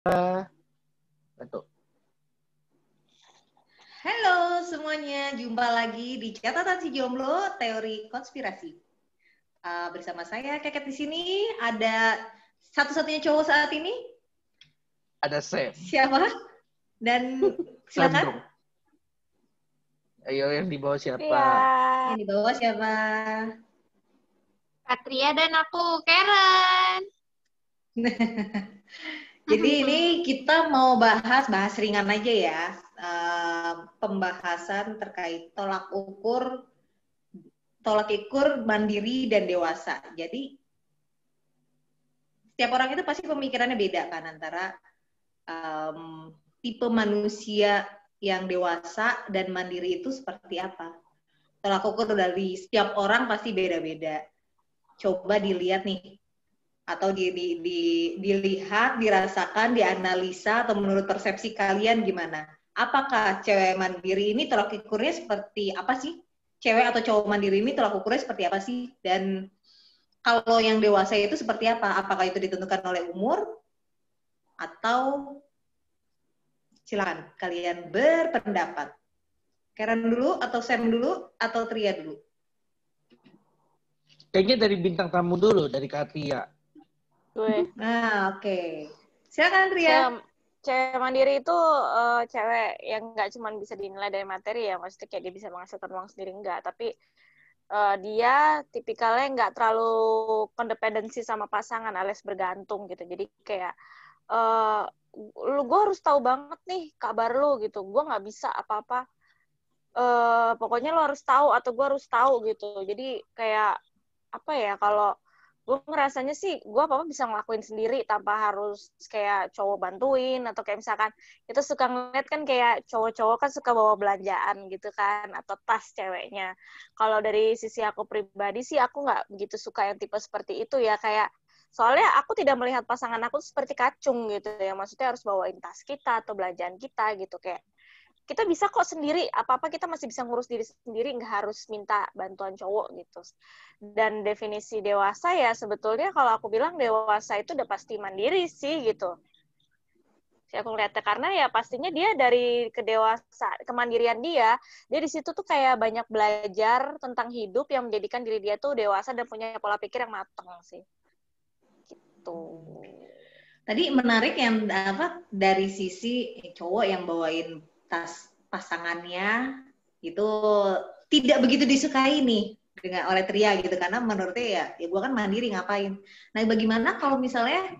Betul. Halo semuanya, jumpa lagi di Catatan Si Jomblo, Teori Konspirasi. Bersama saya Keket di sini, ada satu-satunya cowok saat ini. Ada Sam. Siapa? Dan silakan. Ayo yang di bawah siapa? Iya. Yang di bawah siapa? Katria dan aku, Karen. Jadi ini kita mau bahas ringan aja ya. Pembahasan terkait tolak ukur mandiri dan dewasa. Jadi setiap orang itu pasti pemikirannya beda kan antara tipe manusia yang dewasa dan mandiri itu seperti apa. Tolak ukur dari setiap orang pasti beda-beda. Coba dilihat nih, atau dilihat, dirasakan, dianalisa, atau menurut persepsi kalian gimana? Apakah cewek mandiri ini tolak ukurnya seperti apa sih? Cewek atau cowok mandiri ini tolak ukurnya seperti apa sih? Dan kalau yang dewasa itu seperti apa? Apakah itu ditentukan oleh umur? Atau silakan kalian berpendapat. Karen dulu, atau Sam dulu, atau Tria dulu? Kayaknya dari bintang tamu dulu, dari Katia. Gue. Nah, oke. Silakan Tria. Cewek mandiri itu cewek yang nggak cuma bisa dinilai dari materi ya, maksudnya kayak dia bisa menghasilkan uang sendiri, enggak, tapi dia tipikalnya nggak terlalu kondependensi sama pasangan alias bergantung gitu. Jadi kayak gue harus tahu banget nih kabar lu gitu, gue nggak bisa apa-apa, pokoknya lo harus tahu atau gue harus tahu gitu. Jadi kayak apa ya, kalau gue ngerasanya sih gue apa-apa bisa ngelakuin sendiri tanpa harus kayak cowok bantuin, atau kayak misalkan kita suka ngeliat kan kayak cowok-cowok kan suka bawa belanjaan gitu kan, atau tas ceweknya. Kalau dari sisi aku pribadi sih aku nggak begitu suka yang tipe seperti itu ya, kayak soalnya aku tidak melihat pasangan aku seperti kacung gitu ya, maksudnya harus bawain tas kita atau belanjaan kita gitu. Kayak kita bisa kok sendiri, apa-apa kita masih bisa ngurus diri sendiri, nggak harus minta bantuan cowok gitu. Dan definisi dewasa ya sebetulnya kalau aku bilang dewasa itu udah pasti mandiri sih gitu. Aku ngeliatnya karena ya pastinya dia dari kemandirian dia di situ tuh kayak banyak belajar tentang hidup yang menjadikan diri dia tuh dewasa dan punya pola pikir yang matang sih. Gitu. Tadi menarik yang dari sisi cowok yang bawain tas pasangannya itu tidak begitu disukai nih oleh Tria gitu, karena menurutnya ya gue kan mandiri ngapain. Nah, bagaimana kalau misalnya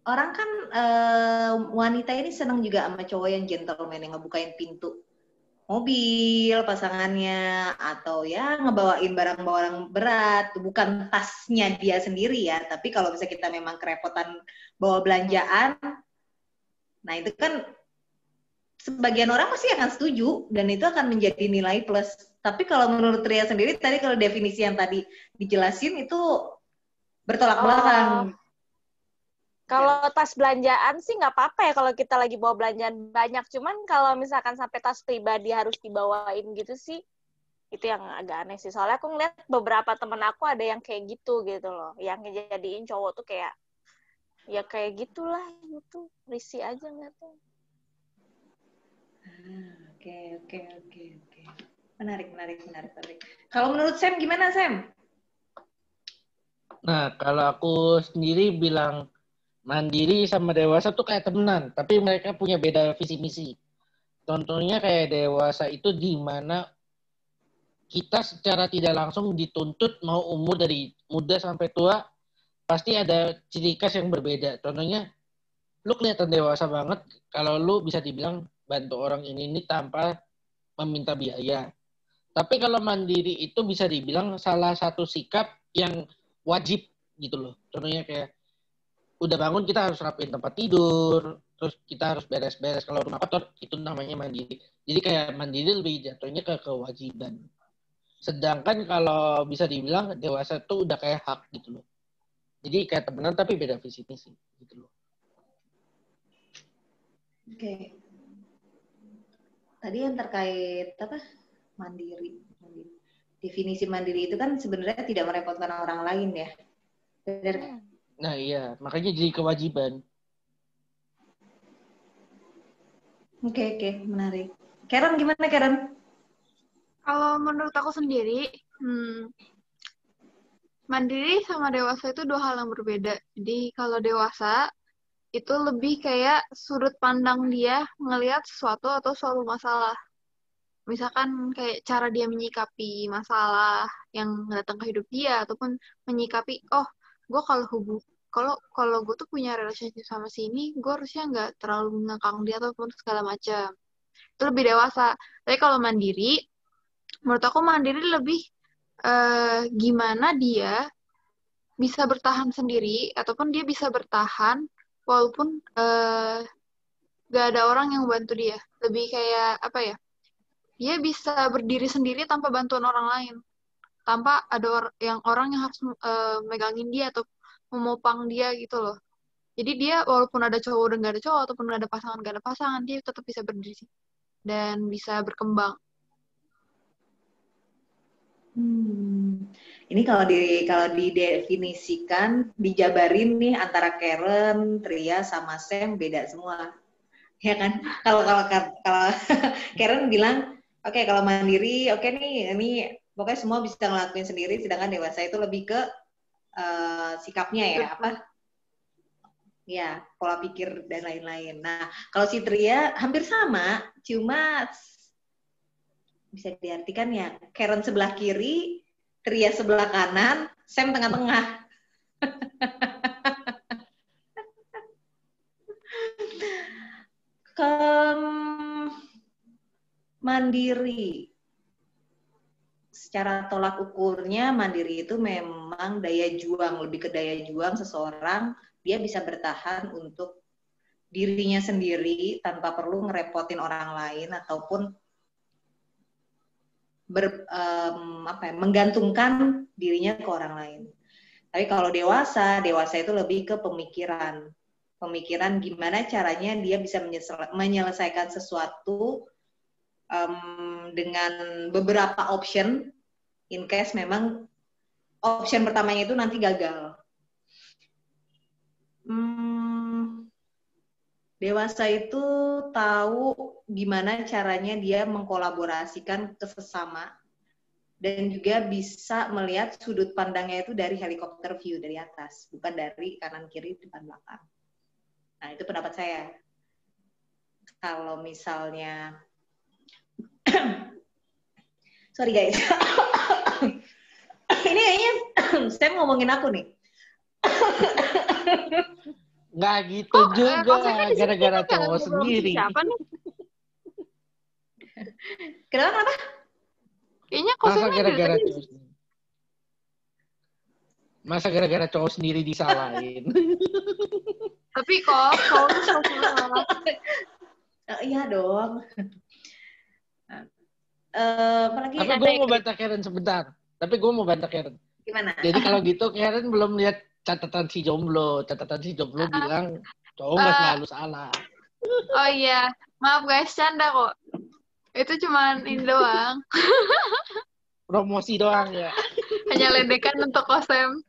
orang kan wanita ini senang juga sama cowok yang gentleman, yang ngebukain pintu mobil pasangannya, atau ya ngebawain barang-barang berat, bukan tasnya dia sendiri ya, tapi kalau misalnya kita memang kerepotan bawa belanjaan, nah itu kan sebagian orang pasti akan setuju dan itu akan menjadi nilai plus. Tapi kalau menurut Ria sendiri tadi, kalau definisi yang tadi dijelasin itu bertolak belakang. Kalau tas belanjaan sih nggak apa-apa ya kalau kita lagi bawa belanjaan banyak. Cuman kalau misalkan sampai tas pribadi harus dibawain gitu sih, itu yang agak aneh sih. Soalnya aku ngeliat beberapa temen aku ada yang kayak gitu loh. Yang ngejadiin cowok tuh kayak, ya kayak gitulah gitu. Risih aja ngeliatnya. Oke. Menarik. Kalau menurut Sam gimana, Sam? Nah, kalau aku sendiri bilang mandiri sama dewasa tuh kayak temenan, tapi mereka punya beda visi misi. Contohnya kayak dewasa itu di mana kita secara tidak langsung dituntut mau umur dari muda sampai tua, pasti ada ciri khas yang berbeda. Contohnya, lu kelihatan dewasa banget kalau lu bisa dibilang bantu orang ini tanpa meminta biaya. Tapi kalau mandiri itu bisa dibilang salah satu sikap yang wajib gitu loh. Contohnya kayak udah bangun kita harus rapiin tempat tidur, terus kita harus beres-beres kalau rumah kotor, itu namanya mandiri. Jadi kayak mandiri lebih jatuhnya ke kewajiban. Sedangkan kalau bisa dibilang dewasa tuh udah kayak hak gitu loh. Jadi kayak temenan tapi beda visi misi gitu loh. Oke. Tadi yang terkait mandiri. Definisi mandiri itu kan sebenarnya tidak merepotkan orang lain ya. Benar kan? Nah iya, makanya jadi kewajiban. Oke, menarik. Karen gimana Karen? Kalau menurut aku sendiri, mandiri sama dewasa itu dua hal yang berbeda. Jadi kalau dewasa itu lebih kayak sudut pandang dia ngelihat sesuatu atau suatu masalah. Misalkan kayak cara dia menyikapi masalah yang datang ke hidup dia ataupun menyikapi, oh, gue kalau gue tuh punya relationship sama si ini, gue harusnya nggak terlalu mengekang dia ataupun segala macam. Itu lebih dewasa. Tapi kalau mandiri, menurut aku mandiri lebih gimana dia bisa bertahan sendiri ataupun dia bisa bertahan walaupun gak ada orang yang bantu dia. Lebih kayak apa ya? Dia bisa berdiri sendiri tanpa bantuan orang lain, tanpa ada orang yang harus megangin dia atau memopang dia gitu loh. Jadi dia walaupun ada cowok dan gak ada cowok ataupun gak ada pasangan, dia tetap bisa berdiri dan bisa berkembang. Ini kalau didefinisikan, dijabarin nih antara Karen, Tria sama Sam beda semua. Ya kan? Kalau Karen bilang, oke, kalau mandiri, oke nih, ini pokoknya semua bisa ngelakuin sendiri, sedangkan dewasa itu lebih ke sikapnya ya, ya, pola pikir dan lain-lain. Nah, kalau si Tria hampir sama, cuma bisa diartikan ya, Karen sebelah kiri, Tria sebelah kanan, Sam tengah-tengah. Mandiri. Secara tolak ukurnya, mandiri itu memang daya juang, lebih ke daya juang seseorang, dia bisa bertahan untuk dirinya sendiri tanpa perlu ngerepotin orang lain ataupun menggantungkan dirinya ke orang lain. Tapi kalau dewasa itu lebih ke pemikiran gimana caranya dia bisa menyelesaikan sesuatu dengan beberapa option in case memang option pertamanya itu nanti gagal. Dewasa itu tahu gimana caranya dia mengkolaborasikan ke sesama dan juga bisa melihat sudut pandangnya itu dari helikopter view, dari atas, bukan dari kanan kiri depan belakang. Nah, itu pendapat saya. Kalau misalnya sorry guys. Ini kayaknya saya ngomongin aku nih. Nggak gitu juga, gara-gara cowok sendiri. Siapa nih? Kenapa? Kayaknya Masa gara-gara cowok sendiri disalahin? Tapi kok cowok tuh salah. Iya dong. Tapi gue mau bantah Karen sebentar. Gimana? Jadi kalau gitu Karen belum lihat catatan si jomblo bilang cowok nggak selalu salah. Oh iya, maaf guys, canda kok. Itu cuman ini doang. Promosi doang ya. Hanya ledekan untuk Kosem.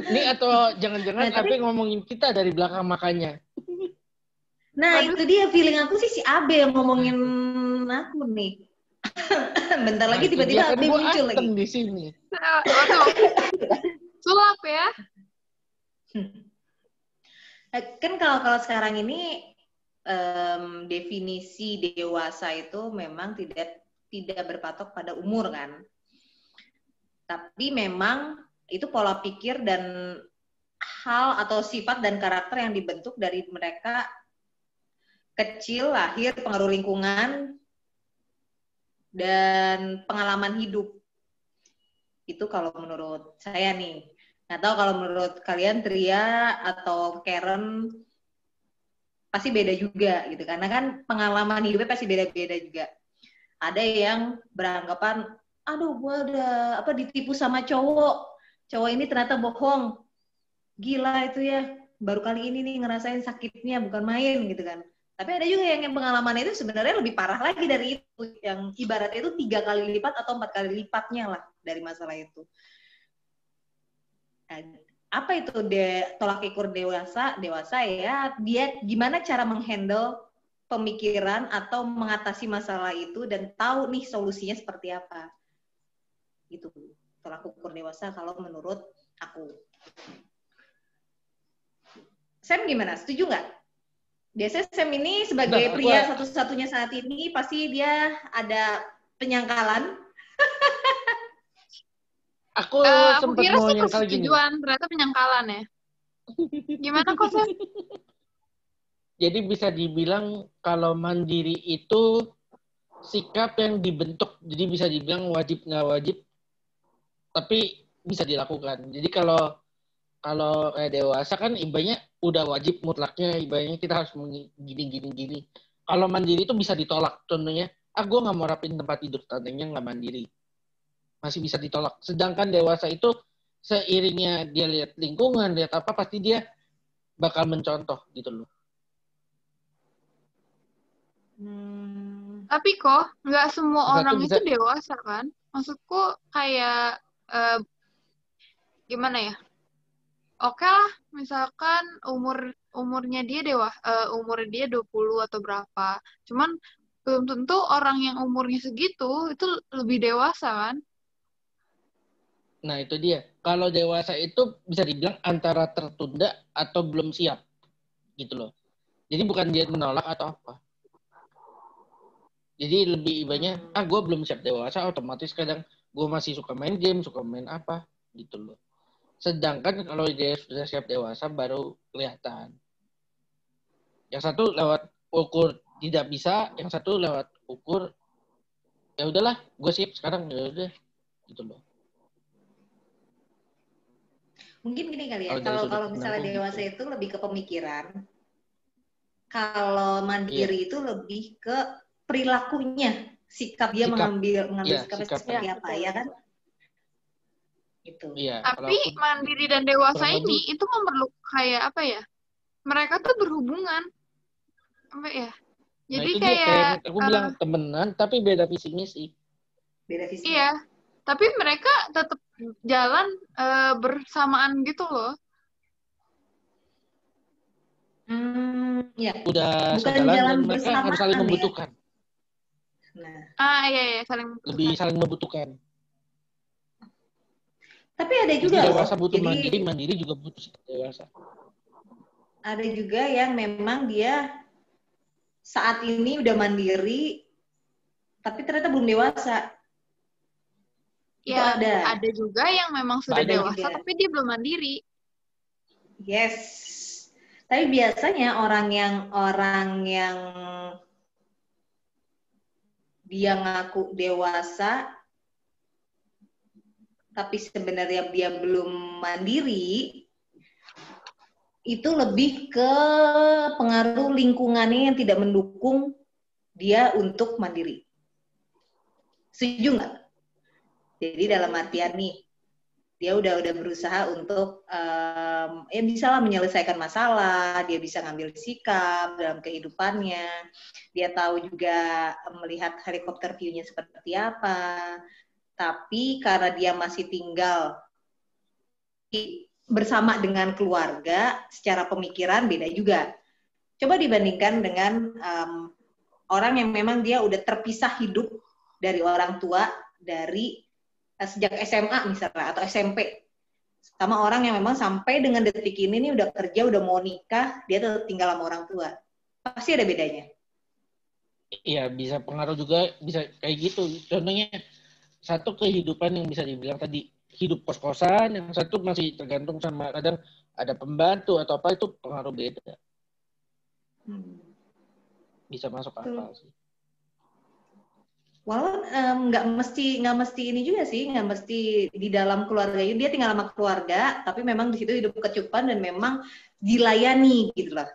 Ini atau jangan-jangan tapi ngomongin kita dari belakang makanya. Nah, itu dia feeling aku sih si Abe yang ngomongin aku nih. Bentar lagi tiba-tiba Abe muncul lagi di sini. Sulap ya. Kan kalau sekarang ini definisi dewasa itu memang tidak berpatok pada umur kan. Tapi memang itu pola pikir dan hal atau sifat dan karakter yang dibentuk dari mereka kecil, lahir, pengaruh lingkungan, dan pengalaman hidup. Itu kalau menurut saya nih. Nggak tahu kalau menurut kalian Tria atau Karen pasti beda juga gitu. Karena kan pengalaman hidupnya pasti beda-beda juga. Ada yang beranggapan, aduh gue udah ditipu sama cowok ini ternyata bohong. Gila itu ya, baru kali ini nih ngerasain sakitnya, bukan main gitu kan. Tapi ada juga yang pengalaman itu sebenarnya lebih parah lagi dari itu, yang ibaratnya itu 3 kali lipat atau 4 kali lipatnya lah dari masalah itu. apa itu tolak ukur dewasa ya, dia gimana cara menghandle pemikiran atau mengatasi masalah itu dan tahu nih solusinya seperti apa. Itu tolak ukur dewasa kalau menurut aku. Sam gimana? Setuju nggak? Biasanya Sam ini sebagai pria satu-satunya saat ini pasti dia ada penyangkalan. Aku sempat kira mau sih nyangkal gini. persetujuan, ternyata penyangkalan ya. Gimana kok, Sam? Jadi bisa dibilang kalau mandiri itu sikap yang dibentuk. Jadi bisa dibilang wajib nggak wajib, tapi bisa dilakukan. Jadi kalau kayak dewasa kan ibaratnya udah wajib mutlaknya, ibaratnya kita harus gini. Kalau mandiri itu bisa ditolak. Contohnya, gue nggak mau rapin tempat tidur, tandanya nggak mandiri. Masih bisa ditolak. Sedangkan dewasa itu seiringnya dia lihat lingkungan, lihat apa, pasti dia bakal mencontoh gitu loh. Tapi kok nggak semua orang bisa... itu dewasa kan? Maksudku kayak gimana ya? Oke lah, misalkan umurnya dia umur dia 20 atau berapa. Cuman belum tentu orang yang umurnya segitu itu lebih dewasa kan? Nah, itu dia. Kalau dewasa itu bisa dibilang antara tertunda atau belum siap. Gitu loh. Jadi bukan dia menolak atau apa. Jadi lebih ibaratnya, gue belum siap dewasa, otomatis kadang gue masih suka main game, suka main apa. Gitu loh. Sedangkan kalau dia sudah siap dewasa baru kelihatan. Yang satu lewat ukur tidak bisa, yang satu lewat ukur ya udahlah, gue siap sekarang, ya udah gitu loh. Mungkin gini kali ya, kalau misalnya dewasa itu lebih ke pemikiran, kalau mandiri itu lebih ke perilakunya, sikap dia mengambil sikap seperti apa ya kan? Gitu. Iya, tapi mandiri dan dewasa ini itu memerlukan kayak apa ya? Mereka tuh berhubungan, apa ya? Jadi nah, kayak aku bilang temenan tapi beda visi misi. Beda visi. Iya, tapi mereka tetap jalan bersamaan gitu loh. Ya. Udah bukan sejalan jalan dan mereka harus saling membutuhkan. Nah. Iya, saling membutuhkan. Lebih saling membutuhkan. Tapi ada juga jadi dewasa butuh mandiri juga butuh dewasa. Ada juga yang memang dia saat ini udah mandiri, tapi ternyata belum dewasa. Ya, ada juga yang memang sudah dewasa, tapi dia belum mandiri. Yes. Tapi biasanya orang yang dia ngaku dewasa, tapi sebenarnya dia belum mandiri, itu lebih ke pengaruh lingkungannya yang tidak mendukung dia untuk mandiri. Setuju nggak? Jadi dalam artian nih, dia udah berusaha untuk bisa lah menyelesaikan masalah, dia bisa ngambil sikap dalam kehidupannya, dia tahu juga melihat helikopter view-nya seperti apa, tapi karena dia masih tinggal bersama dengan keluarga, secara pemikiran beda juga. Coba dibandingkan dengan orang yang memang dia udah terpisah hidup dari orang tua dari sejak SMA misalnya atau SMP, sama orang yang memang sampai dengan detik ini nih udah kerja, udah mau nikah, dia tetap tinggal sama orang tua. Pasti ada bedanya. Iya, bisa pengaruh juga, bisa kayak gitu. Contohnya satu kehidupan yang bisa dibilang tadi hidup kos-kosan, yang satu masih tergantung sama kadang ada pembantu atau apa, itu pengaruh beda. Bisa masuk akal sih. Walaupun nggak mesti ini juga sih, nggak mesti di dalam keluarga, dia tinggal sama keluarga, tapi memang di situ hidup kecukupan dan memang dilayani gitu lah.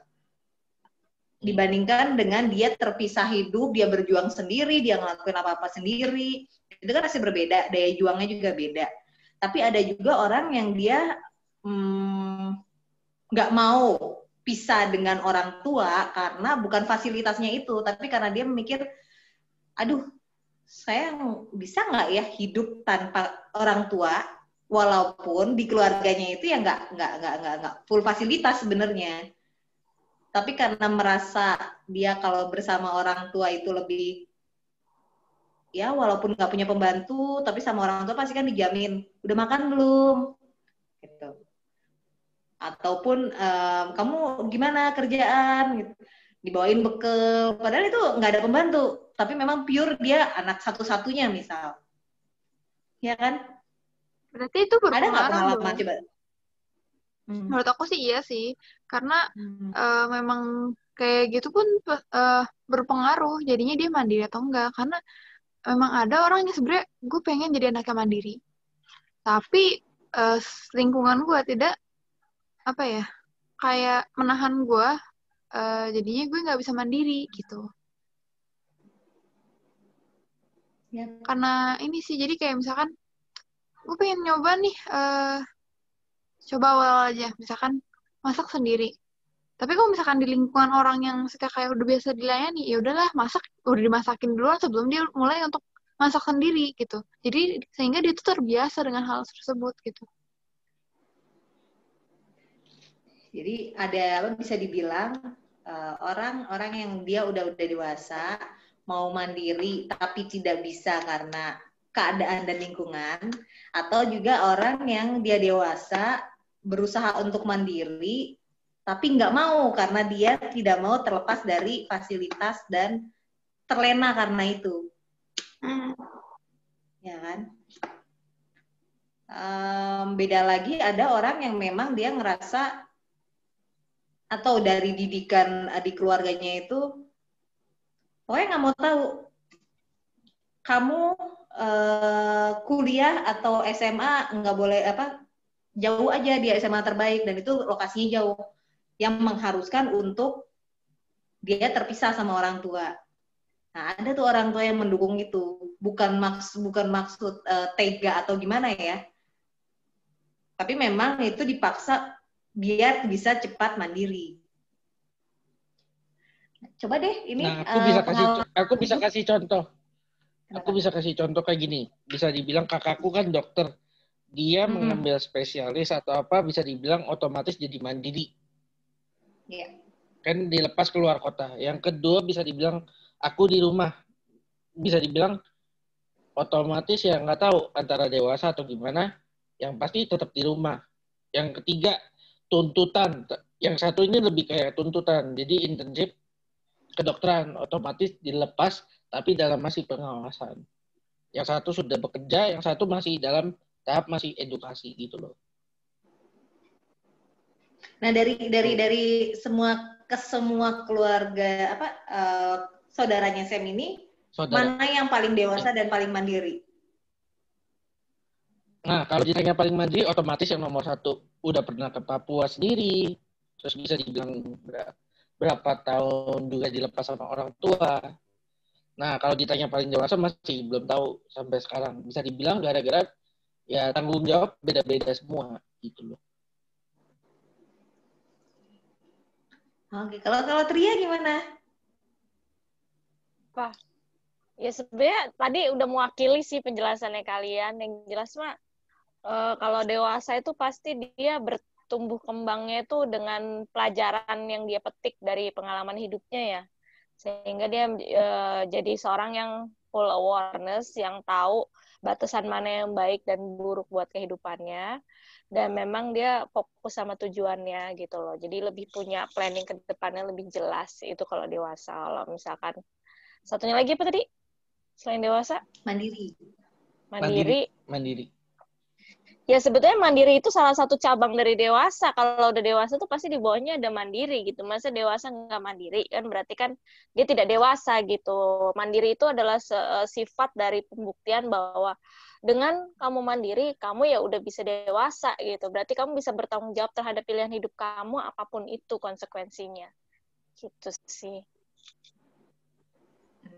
Dibandingkan dengan dia terpisah hidup, dia berjuang sendiri, dia ngelakuin apa-apa sendiri, itu kan pasti berbeda, daya juangnya juga beda. Tapi ada juga orang yang dia nggak mau pisah dengan orang tua karena bukan fasilitasnya itu, tapi karena dia memikir, aduh, saya bisa nggak ya hidup tanpa orang tua? walaupun di keluarganya itu ya nggak full fasilitas sebenarnya. Tapi karena merasa dia kalau bersama orang tua itu lebih, ya walaupun nggak punya pembantu, tapi sama orang tua pasti kan dijamin, udah makan belum? Gitu. Ataupun kamu gimana kerjaan? Gitu. Dibawain bekal, padahal itu nggak ada pembantu, tapi memang pure dia anak satu-satunya misal. Ya kan? Berarti itu Ada nggak berpengaruh pengalaman dong. coba? Menurut aku sih iya sih. Karena memang kayak gitu pun berpengaruh. Jadinya dia mandiri atau enggak. Karena memang ada orang yang sebenarnya gue pengen jadi anaknya mandiri. Tapi lingkungan gue tidak, apa ya, kayak menahan gue. Jadinya gue nggak bisa mandiri gitu. Ya. Karena ini sih, jadi kayak misalkan gue pengen nyoba nih, coba awal aja, misalkan masak sendiri. Tapi kalau misalkan di lingkungan orang yang suka kayak udah biasa dilayani, ya udahlah, masak udah dimasakin duluan sebelum dia mulai untuk masak sendiri gitu. Jadi sehingga dia tuh terbiasa dengan hal tersebut gitu. Jadi ada apa bisa dibilang orang-orang yang dia udah dewasa mau mandiri tapi tidak bisa karena keadaan dan lingkungan, atau juga orang yang dia dewasa berusaha untuk mandiri tapi nggak mau karena dia tidak mau terlepas dari fasilitas dan terlena karena itu. Ya kan? Beda lagi ada orang yang memang dia ngerasa atau dari didikan di keluarganya itu, pokoknya nggak mau tahu kamu kuliah atau SMA nggak boleh jauh aja, dia SMA terbaik dan itu lokasinya jauh, yang mengharuskan untuk dia terpisah sama orang tua. Nah, ada tuh orang tua yang mendukung itu, bukan maksud tega atau gimana ya, tapi memang itu dipaksa biar bisa cepat mandiri. Coba deh ini. Nah, aku bisa kasih contoh. Aku bisa kasih contoh kayak gini. Bisa dibilang kakakku kan dokter. Dia mengambil spesialis atau apa, bisa dibilang otomatis jadi mandiri. Iya. Kan dilepas keluar kota. Yang kedua bisa dibilang aku di rumah. Bisa dibilang otomatis ya nggak tahu antara dewasa atau gimana. Yang pasti tetap di rumah. Yang ketiga tuntutan. Yang satu ini lebih kayak tuntutan. Jadi internship kedokteran otomatis dilepas tapi dalam masih pengawasan. Yang satu sudah bekerja, yang satu masih dalam tahap masih edukasi gitu loh. Nah, dari semua keluarga saudaranya Sam ini, mana yang paling dewasa dan paling mandiri? Nah, kalau ditanya paling mandiri, otomatis yang nomor satu udah pernah ke Papua sendiri, terus bisa dibilang berapa tahun juga dilepas sama orang tua. Nah, kalau ditanya paling dewasa masih belum tahu sampai sekarang. Bisa dibilang gara-gara ya tanggung jawab beda-beda semua gitu loh. Oke, kalau Tria gimana? Wah, ya sebenarnya tadi udah mewakili sih penjelasannya kalian. Yang jelas mah kalau dewasa itu pasti dia bertumbuh kembangnya itu dengan pelajaran yang dia petik dari pengalaman hidupnya ya. Sehingga dia jadi seorang yang full awareness, yang tahu batasan mana yang baik dan buruk buat kehidupannya, dan memang dia fokus sama tujuannya gitu loh. Jadi lebih punya planning ke depannya lebih jelas itu kalau dewasa. Kalau misalkan satunya lagi apa tadi selain dewasa? Mandiri. Ya sebetulnya mandiri itu salah satu cabang dari dewasa. Kalau udah dewasa tuh pasti di bawahnya ada mandiri gitu. Masa dewasa nggak mandiri kan berarti kan dia tidak dewasa gitu. Mandiri itu adalah sifat dari pembuktian bahwa dengan kamu mandiri, kamu ya udah bisa dewasa gitu. Berarti kamu bisa bertanggung jawab terhadap pilihan hidup kamu apapun itu konsekuensinya. Gitu sih.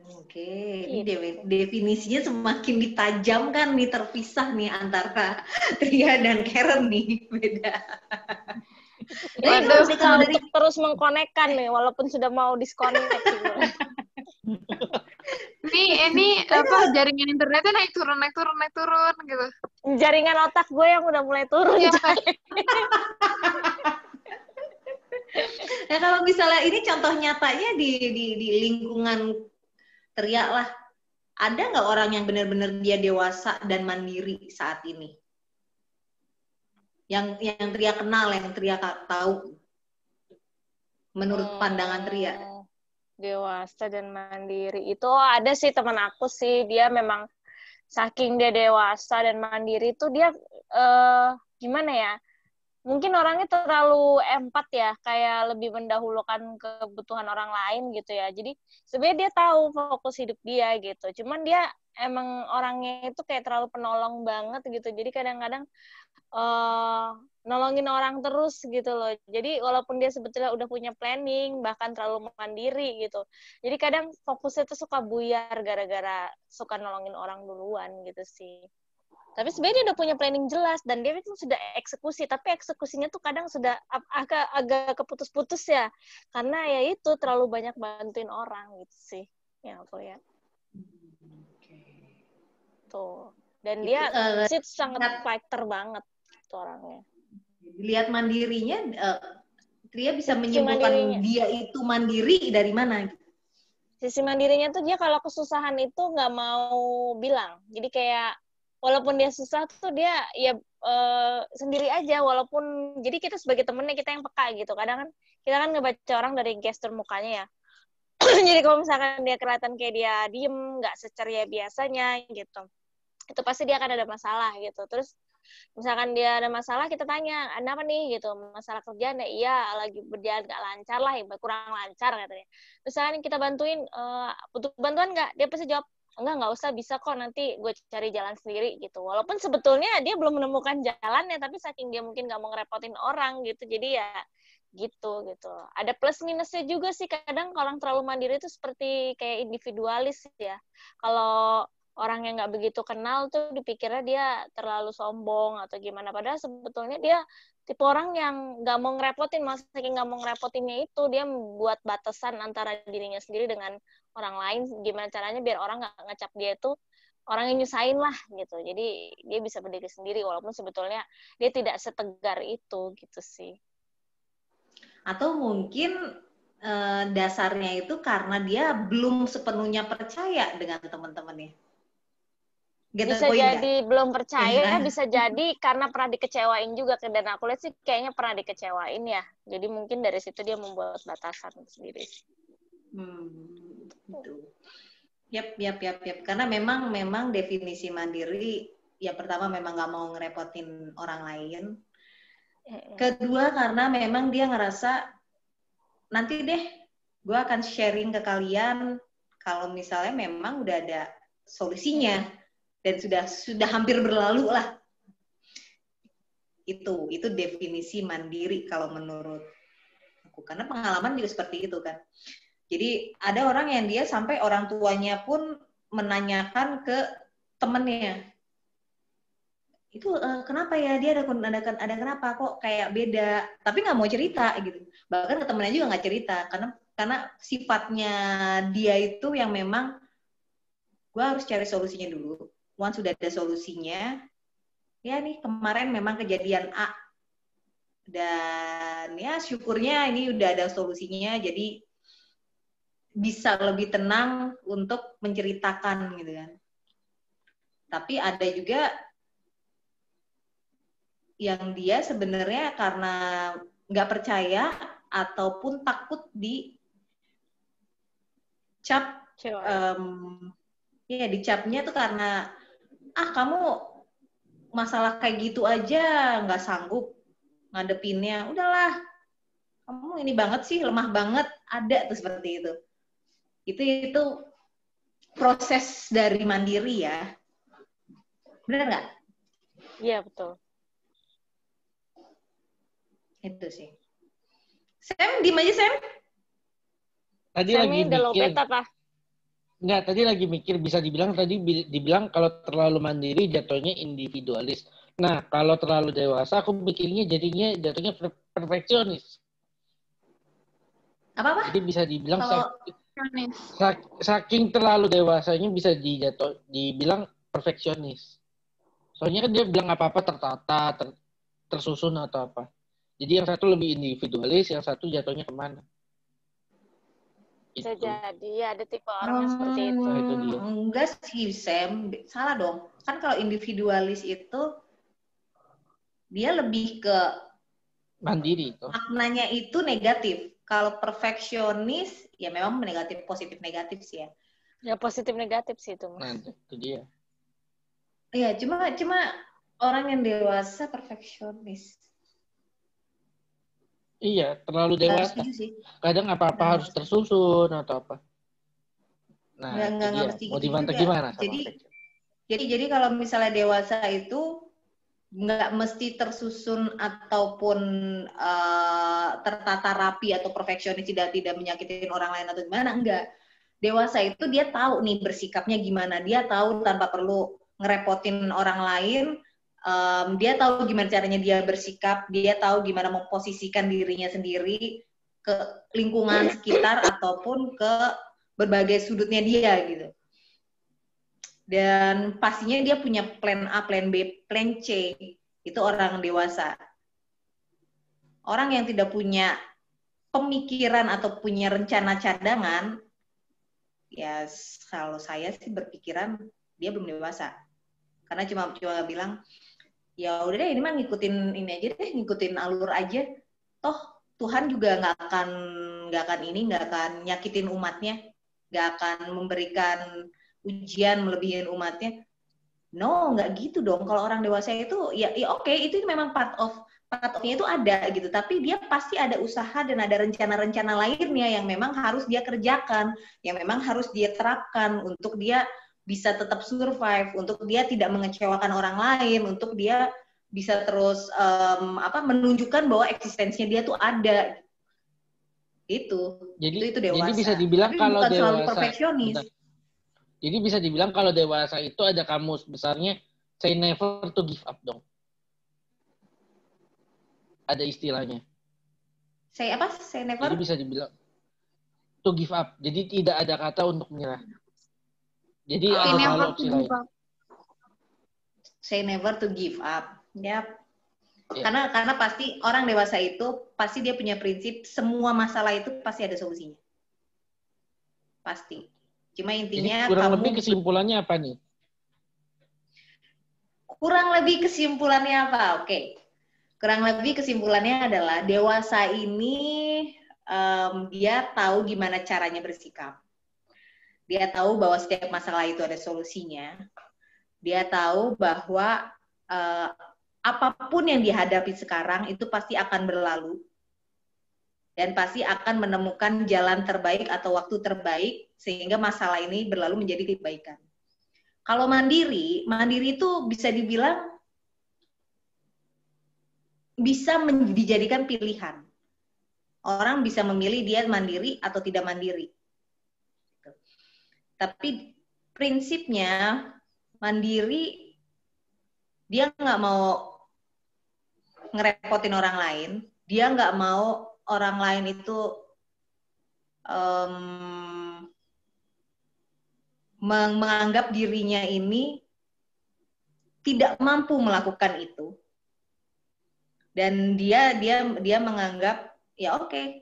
Oke, ini definisinya semakin ditajamkan nih, terpisah nih antara Tria dan Karen nih, beda. Jadi bisa untuk terus mengkonekkan nih, walaupun sudah mau diskonek. Ini jaringan internetnya naik turun gitu. jaringan otak gue yang udah mulai turun. Iya, Cai. Nah, kalau misalnya ini contoh nyatanya di lingkungan Tria lah, ada nggak orang yang benar-benar dia dewasa dan mandiri saat ini? Yang Tria kenal, yang Tria tahu, menurut pandangan Tria. Dewasa dan mandiri itu ada sih teman aku sih, dia memang saking dia dewasa dan mandiri tuh dia gimana ya? Mungkin orangnya terlalu empat ya, kayak lebih mendahulukan kebutuhan orang lain gitu ya. Jadi sebenarnya dia tahu fokus hidup dia gitu. Cuman dia emang orangnya itu kayak terlalu penolong banget gitu. Jadi kadang-kadang nolongin orang terus gitu loh. Jadi walaupun dia sebetulnya udah punya planning, bahkan terlalu mandiri gitu. Jadi kadang fokusnya tuh suka buyar gara-gara suka nolongin orang duluan gitu sih. Tapi sebenarnya dia udah punya planning jelas dan dia itu sudah eksekusi, tapi eksekusinya tuh kadang sudah agak keputus-putus ya, karena ya itu terlalu banyak bantuin orang gitu sih, yang aku lihat. Tuh, dan dia sih sangat fighter banget tuh orangnya. Lihat mandirinya, Tria bisa menyimpulkan dia itu mandiri dari mana? Sisi mandirinya tuh dia kalau kesusahan itu nggak mau bilang, jadi kayak walaupun dia susah tuh dia ya sendiri aja, walaupun jadi kita sebagai temennya kita yang peka gitu. Kadang kan kita kan ngebaca orang dari gestur mukanya ya. Jadi kalau misalkan dia kelihatan kayak dia diem, nggak seceria biasanya gitu, itu pasti dia akan ada masalah gitu. Terus misalkan dia ada masalah, kita tanya, ada apa nih gitu, masalah kerjaan ya, iya lagi berjalan nggak lancar lah, kurang lancar katanya. Misalkan kita bantuin, butuh bantuan nggak? Dia pasti jawab, nggak usah, bisa kok, nanti gue cari jalan sendiri gitu. Walaupun sebetulnya dia belum menemukan jalannya, tapi saking dia mungkin nggak mau ngerepotin orang gitu, jadi ya gitu. Ada plus minusnya juga sih, kadang kalau orang terlalu mandiri itu seperti kayak individualis ya. Kalau orang yang nggak begitu kenal tuh dipikirnya dia terlalu sombong atau gimana, padahal sebetulnya dia tipe orang yang nggak mau ngerepotin, saking nggak mau ngerepotinnya itu dia membuat batasan antara dirinya sendiri dengan orang lain, gimana caranya biar orang nggak ngecap dia itu orang yang nyusahin lah gitu. Jadi dia bisa berdiri sendiri walaupun sebetulnya dia tidak setegar itu gitu sih. Atau mungkin dasarnya itu karena dia belum sepenuhnya percaya dengan teman-temannya. Bisa jadi belum percaya, bisa jadi karena pernah dikecewain juga, dan aku lihat sih kayaknya pernah dikecewain ya. Jadi mungkin dari situ dia membuat batasan sendiri. Gitu. Yap. Karena memang definisi mandiri, ya pertama memang nggak mau ngerepotin orang lain. Kedua karena memang dia ngerasa nanti deh gue akan sharing ke kalian kalau misalnya memang udah ada solusinya dan sudah hampir berlalu lah. Itu definisi mandiri kalau menurut aku, karena pengalaman juga seperti itu kan. Jadi ada orang yang dia sampai orang tuanya pun menanyakan ke temennya, itu kenapa ya dia ada kenapa kok kayak beda, tapi nggak mau cerita gitu. Bahkan ke temennya juga nggak cerita karena sifatnya dia itu yang memang gue harus cari solusinya dulu. Once sudah ada solusinya, ya nih kemarin memang kejadian A dan ya syukurnya ini udah ada solusinya, jadi bisa lebih tenang untuk menceritakan gitu kan. Tapi ada juga yang dia sebenarnya karena nggak percaya ataupun takut dicap, dicapnya tuh karena kamu masalah kayak gitu aja nggak sanggup ngadepinnya, udahlah kamu ini banget sih, lemah banget, ada tuh seperti itu. Itu proses dari mandiri ya, benar nggak? Iya betul. Itu sih. Sam, diem aja Sam. Tadi Sam lagi mikir. Apa? Enggak, tadi lagi mikir, bisa dibilang kalau terlalu mandiri jatuhnya individualis. Nah, kalau terlalu dewasa aku mikirnya jatuhnya perfeksionis. Apa? Jadi bisa dibilang saking terlalu dewasanya bisa dibilang perfeksionis. Soalnya kan dia bilang apa-apa tertata, tersusun atau apa. Jadi yang satu lebih individualis, yang satu jatuhnya kemana. Bisa Itu. jadi ada tipe orang yang seperti itu. Nah, itu dia. Enggak sih, Sam. Salah dong. Kan kalau individualis itu dia lebih ke Mandiri itu. maknanya itu negatif. Kalau perfeksionis ya memang negatif, positif negatif sih ya. Ya positif negatif sih itu. Nah, itu dia. Iya, cuma orang yang dewasa perfeksionis. Iya, terlalu Nggak dewasa. setuju sih. Kadang apa-apa Nggak harus tersusun atau apa. Nah, itu nggak dia. mesti Mau gitu dibantah juga. gimana sama Rachel? Jadi kalau misalnya dewasa itu nggak mesti tersusun ataupun tertata rapi atau perfeksionis, tidak menyakitin orang lain atau gimana, enggak. Dewasa itu dia tahu nih bersikapnya gimana, dia tahu tanpa perlu ngerepotin orang lain, dia tahu gimana caranya dia bersikap, dia tahu gimana memposisikan dirinya sendiri ke lingkungan sekitar ataupun ke berbagai sudutnya dia gitu. Dan pastinya dia punya plan A, plan B, plan C. Itu orang dewasa. Orang yang tidak punya pemikiran atau punya rencana cadangan, ya kalau saya sih berpikiran dia belum dewasa. Karena cuma bilang, ya udah deh ini mah ngikutin ini aja deh, ngikutin alur aja. Toh Tuhan juga nggak akan nyakitin umatnya, nggak akan memberikan ujian melebihin umatnya. No, nggak gitu dong. Kalau orang dewasa itu ya oke, itu memang part of-nya itu ada gitu. Tapi dia pasti ada usaha dan ada rencana-rencana lainnya yang memang harus dia kerjakan, yang memang harus dia terapkan untuk dia bisa tetap survive, untuk dia tidak mengecewakan orang lain, untuk dia bisa terus menunjukkan bahwa eksistensinya dia tuh ada. Itu dewasa. Jadi bisa dibilang tapi kalau bukan dewasa. selalu perfeksionis. Bentar. Jadi bisa dibilang kalau dewasa itu ada kamus besarnya say never to give up dong. Ada istilahnya. Say apa? Say never? Jadi bisa dibilang to give up. Jadi tidak ada kata untuk menyerah. Jadi ada kalau opsi lain. Say never to give up. Yap. Ya. Karena pasti orang dewasa itu pasti dia punya prinsip semua masalah itu pasti ada solusinya. Pasti. Cuma intinya jadi kurang lebih kesimpulannya apa nih? Kurang lebih kesimpulannya apa? Oke. Kurang lebih kesimpulannya adalah dewasa ini dia tahu gimana caranya bersikap. Dia tahu bahwa setiap masalah itu ada solusinya. Dia tahu bahwa apapun yang dihadapi sekarang itu pasti akan berlalu. Dan pasti akan menemukan jalan terbaik atau waktu terbaik sehingga masalah ini berlalu menjadi kebaikan. Kalau mandiri itu bisa dibilang bisa dijadikan pilihan. Orang bisa memilih dia mandiri atau tidak mandiri. Tapi prinsipnya mandiri dia nggak mau ngerepotin orang lain, dia nggak mau orang lain itu menganggap dirinya ini tidak mampu melakukan itu, dan dia menganggap ya oke,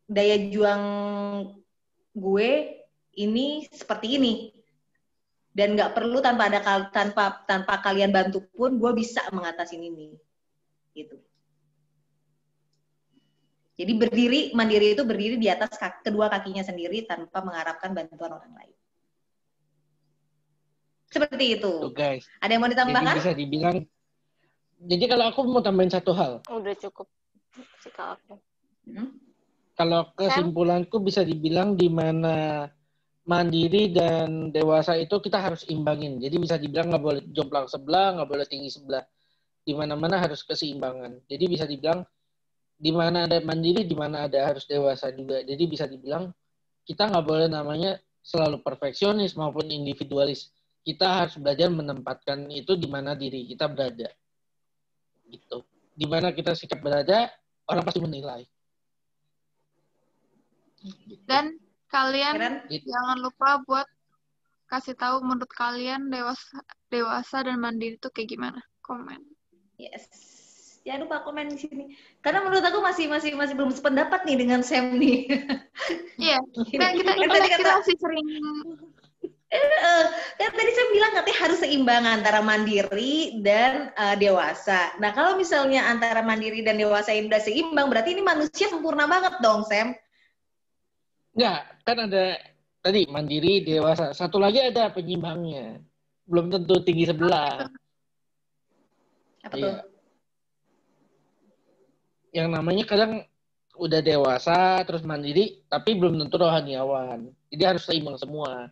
daya juang gue ini seperti ini dan nggak perlu tanpa kalian bantu pun gue bisa mengatasi ini gitu. Jadi mandiri itu berdiri di atas kedua kakinya sendiri tanpa mengharapkan bantuan orang lain. Seperti itu. Tuh, guys. Ada yang mau ditambahkan? Jadi bisa dibilang, jadi kalau aku mau tambahin satu hal. Udah cukup sih kalau aku. Kalau kesimpulanku bisa dibilang di mana mandiri dan dewasa itu kita harus imbangin. Jadi bisa dibilang nggak boleh jomplang sebelah, nggak boleh tinggi sebelah. Di mana-mana harus keseimbangan. Jadi bisa dibilang di mana ada mandiri, di mana ada harus dewasa juga. Jadi bisa dibilang kita nggak boleh namanya selalu perfeksionis maupun individualis. Kita harus belajar menempatkan itu di mana diri kita berada. Gitu. Di mana kita sikap berada, orang pasti menilai. Dan kalian jangan lupa buat kasih tahu menurut kalian dewasa dan mandiri itu kayak gimana. Komen. Yes. Jangan lupa komen di sini. Karena menurut aku masih belum sependapat nih dengan Sam nih. Iya. Nah, kita Kan tadi kita masih sering kan tadi saya bilang katanya harus seimbang antara mandiri dan dewasa. Nah, kalau misalnya antara mandiri dan dewasa ini udah seimbang, berarti ini manusia sempurna banget dong, Sam. Enggak, kan ada tadi mandiri, dewasa. Satu lagi ada penyimbangnya. Belum tentu tinggi sebelah. Apa tuh? Iya. Yang namanya kadang udah dewasa, terus mandiri, tapi belum tentu rohaniawan. Jadi harus seimbang semua.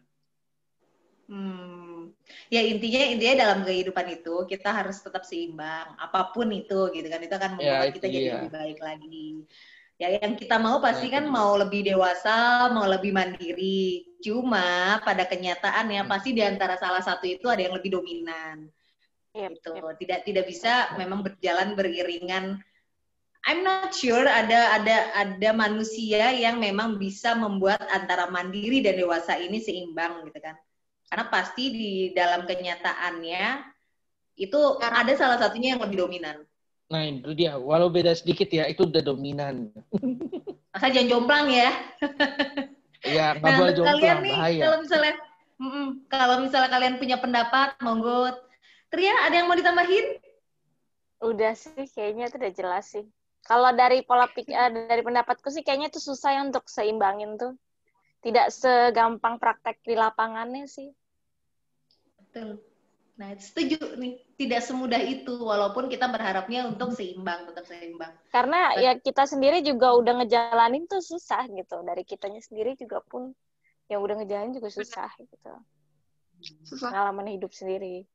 Ya intinya dalam kehidupan itu kita harus tetap seimbang, apapun itu gitu kan, itu akan membuat kita jadi lebih baik lagi. Ya yang kita mau pasti kan mau lebih dewasa, mau lebih mandiri. Cuma pada kenyataannya pasti di antara salah satu itu ada yang lebih dominan. Gitu. Tidak bisa memang berjalan beriringan. I'm not sure ada manusia yang memang bisa membuat antara mandiri dan dewasa ini seimbang gitu kan. Karena pasti di dalam kenyataannya itu ada salah satunya yang lebih dominan. Nah itu dia, walau beda sedikit ya, itu udah dominan. Masa jangan jomplang ya. Iya, nggak boleh jomplang, nih, bahaya. Kalau misalnya kalian punya pendapat, monggo. Tria, ada yang mau ditambahin? Udah sih, kayaknya itu udah jelas sih. Kalau dari pola pikir, dari pendapatku sih kayaknya itu susah ya untuk seimbangin tuh. Tidak segampang praktek di lapangannya sih. Betul. Nah, setuju nih. Tidak semudah itu, walaupun kita berharapnya untuk seimbang, tetap seimbang. Karena ya kita sendiri juga udah ngejalanin tuh susah gitu. Dari kitanya sendiri juga pun yang udah ngejalanin juga susah gitu. susah. Pengalaman hidup sendiri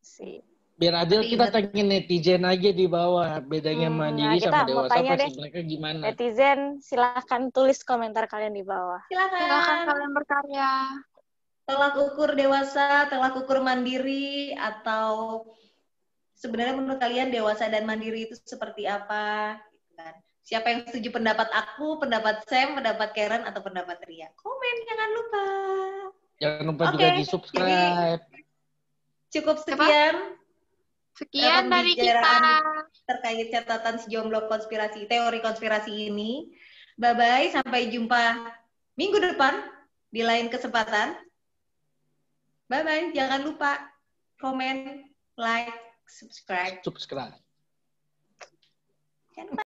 sih. Biar adil kita tanya netizen aja di bawah, bedanya mandiri sama dewasa pasti mereka gimana. Netizen, silahkan tulis komentar kalian di bawah. Silahkan kalian berkarya. Tolak ukur dewasa, tolak ukur mandiri, atau sebenarnya menurut kalian dewasa dan mandiri itu seperti apa? Siapa yang setuju pendapat aku, pendapat Sam, pendapat Karen, atau pendapat Ria? Komen, jangan lupa. Jangan lupa juga di-subscribe. Cukup sekian. Sekian dari kita terkait catatan sejomblo teori konspirasi ini. Bye-bye, sampai jumpa minggu depan di lain kesempatan. Bye-bye, jangan lupa komen, like, subscribe. Jangan lupa.